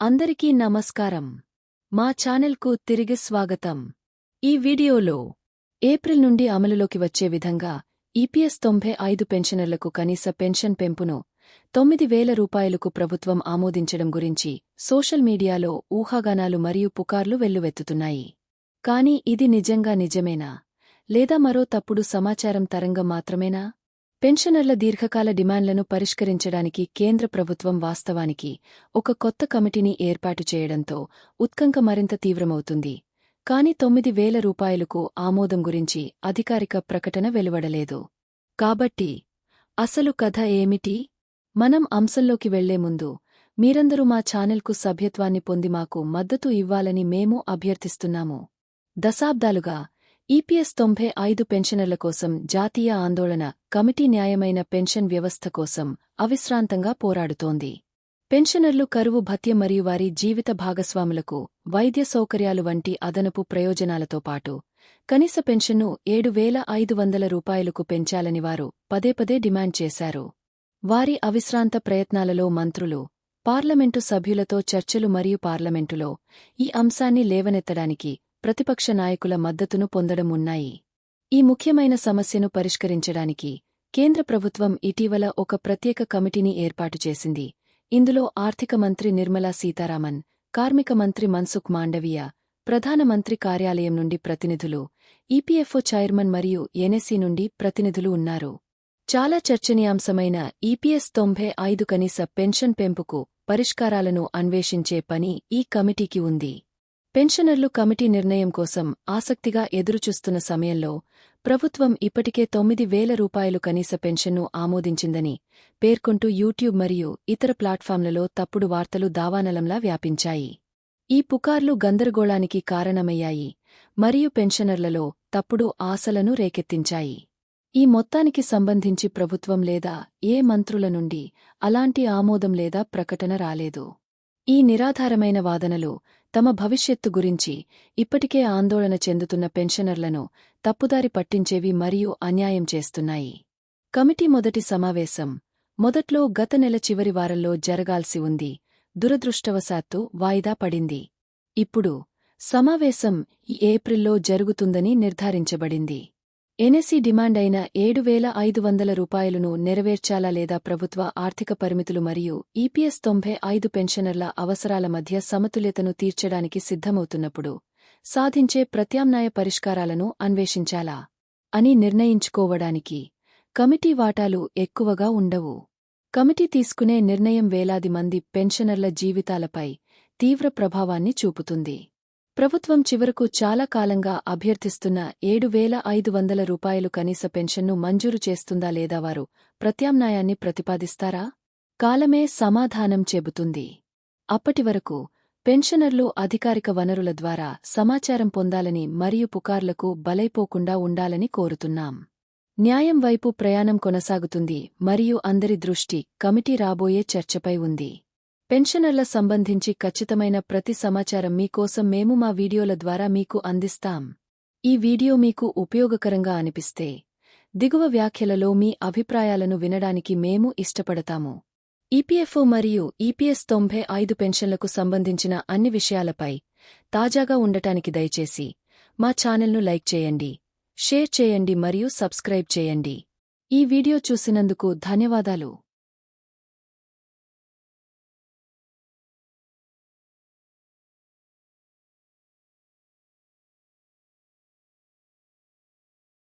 అందరికీ నమస్కారం. మా ఛానల్కు తిరిగి స్వాగతం. ఈ వీడియోలో ఏప్రిల్ నుండి అమలులోకి వచ్చే విధంగా ఈపీఎస్ 95 పెన్షనర్లకు కనీస పెన్షన్ పెంపును 9,000 రూపాయలకు ప్రభుత్వం ఆమోదించడం గురించి సోషల్ మీడియాలో ఊహాగానాలు మరియు పుకార్లు వెల్లువెత్తుతున్నాయి. కానీ ఇది నిజంగా నిజమేనా, లేదా మరో తప్పుడు సమాచారం తరంగం మాత్రమేనా? పెన్షనర్ల దీర్ఘకాల డిమాండ్లను పరిష్కరించడానికి కేంద్ర ప్రభుత్వం వాస్తవానికి ఒక కొత్త కమిటీని ఏర్పాటు చేయడంతో ఉత్కంఠ మరింత తీవ్రమవుతుంది. కాని 9,000 రూపాయలకు ఆమోదం గురించి అధికారిక ప్రకటన వెలువడలేదు. కాబట్టి అసలు కథ ఏమిటి? మనం అంశంలోకి వెళ్లే ముందు మీరందరూ మా ఛానల్కు సభ్యత్వాన్ని పొంది మాకు మద్దతు ఇవ్వాలని మేము అభ్యర్థిస్తున్నాము. దశాబ్దాలుగా ఈపీఎస్ 95 పెన్షనర్ల కోసం జాతీయ ఆందోళన కమిటీ న్యాయమైన పెన్షన్ వ్యవస్థ కోసం అవిశ్రాంతంగా పోరాడుతోంది. పెన్షనర్లు కరువు భత్యం మరియు వారి జీవిత భాగస్వాములకు వైద్య సౌకర్యాలు వంటి అదనపు ప్రయోజనాలతో పాటు కనీస పెన్షన్ను 7,500 రూపాయలకు పెంచాలని వారు పదేపదే డిమాండ్ చేశారు. వారి అవిశ్రాంత ప్రయత్నాలలో మంత్రులు, పార్లమెంటు సభ్యులతో చర్చలు మరియు పార్లమెంటులో ఈ అంశాన్ని లేవనెత్తడానికి ప్రతిపక్ష నాయకుల మద్దతును పొందడం ఉన్నాయి. ఈ ముఖ్యమైన సమస్యను పరిష్కరించడానికి కేంద్ర ప్రభుత్వం ఇటీవల ఒక ప్రత్యేక కమిటీని ఏర్పాటు చేసింది. ఇందులో ఆర్థిక మంత్రి నిర్మలా సీతారామన్, కార్మిక మంత్రి మన్సుఖ్ మాండవీయ, ప్రధానమంత్రి కార్యాలయం నుండి ప్రతినిధులు, ఈపీఎఫ్ఓ చైర్మన్ మరియు ఎన్ఎస్సీ నుండి ప్రతినిధులు ఉన్నారు. చాలా చర్చనీయాంశమైన ఈపీఎస్ 95 కనీస పెన్షన్ పెంపుకు పరిష్కారాలను అన్వేషించే పని ఈ కమిటీకి ఉంది. పెన్షనర్లు కమిటీ నిర్ణయం కోసం ఆసక్తిగా ఎదురుచూస్తున్న సమయంలో ప్రభుత్వం ఇప్పటికే 9,000 రూపాయలు కనీస పెన్షన్ను ఆమోదించిందని పేర్కొంటూ యూట్యూబ్ మరియు ఇతర ప్లాట్ఫామ్లలో తప్పుడు వార్తలు దావానలంలా వ్యాపించాయి. ఈ పుకార్లు గందరగోళానికి కారణమయ్యాయి మరియు పెన్షనర్లలో తప్పుడు ఆశలను రేకెత్తించాయి. ఈ మొత్తానికి సంబంధించి ప్రభుత్వం లేదా ఏ మంత్రుల నుండి అలాంటి ఆమోదం లేదా ప్రకటన రాలేదు. ఈ నిరాధారమైన వాదనలు తమ భవిష్యత్తు గురించి ఇప్పటికే ఆందోళన చెందుతున్న పెన్షనర్లను తప్పుదారి పట్టించేవి మరియు అన్యాయం చేస్తున్నాయి. కమిటీ మొదటి సమావేశం మొదట్లో గత నెల చివరి వారంలో జరగాల్సి ఉంది. దురదృష్టవశాత్తు వాయిదా పడింది. ఇప్పుడు సమావేశం ఈ ఏప్రిల్లో జరుగుతుందని నిర్ధారించబడింది. ఎన్ఎస్సీ డిమాండ్ అయిన 7,500 రూపాయలను నెరవేర్చాలా లేదా ప్రభుత్వ ఆర్థిక పరిమితులు మరియు ఈపీఎస్ 95 పెన్షనర్ల అవసరాల మధ్య సమతుల్యతను తీర్చడానికి సిద్ధమవుతున్నప్పుడు సాధించే ప్రత్యామ్నాయ పరిష్కారాలను అన్వేషించాలా అని నిర్ణయించుకోవడానికి కమిటీ వాటాలు ఎక్కువగా ఉండవు. కమిటీ తీసుకునే నిర్ణయం వేలాది మంది పెన్షనర్ల జీవితాలపై తీవ్ర ప్రభావాన్ని చూపుతుంది. ప్రభుత్వం చివరకు చాలా కాలంగా అభ్యర్థిస్తున్న 7,500 రూపాయలు కనీస పెన్షన్ను మంజూరు చేస్తుందా లేదా వారు ప్రత్యామ్నాయాన్ని ప్రతిపాదిస్తారా? కాలమే సమాధానం చెబుతుంది. అప్పటివరకు పెన్షనర్లు అధికారిక వనరుల ద్వారా సమాచారం పొందాలని మరియు పుకార్లకు బలైపోకుండా ఉండాలని కోరుతున్నాం. న్యాయం వైపు ప్రయాణం కొనసాగుతుంది మరియు అందరి దృష్టి కమిటీ రాబోయే చర్చపై ఉంది. పెన్షనర్ల సంబంధించి ఖచ్చితమైన ప్రతి సమాచారం మీకోసం మేము మా వీడియోల ద్వారా మీకు అందిస్తాం. ఈ వీడియో మీకు ఉపయోగకరంగా అనిపిస్తే దిగువ వ్యాఖ్యలలో మీ అభిప్రాయాలను వినడానికి మేము ఇష్టపడతాము. ఈపీఎఫ్ఓ మరియు ఈపీఎస్ 95 పెన్షన్లకు సంబంధించిన అన్ని విషయాలపై తాజాగా ఉండటానికి దయచేసి మా ఛానల్ను లైక్ చేయండి, షేర్ చేయండి మరియు సబ్స్క్రైబ్ చేయండి. ఈ వీడియో చూసినందుకు ధన్యవాదాలు.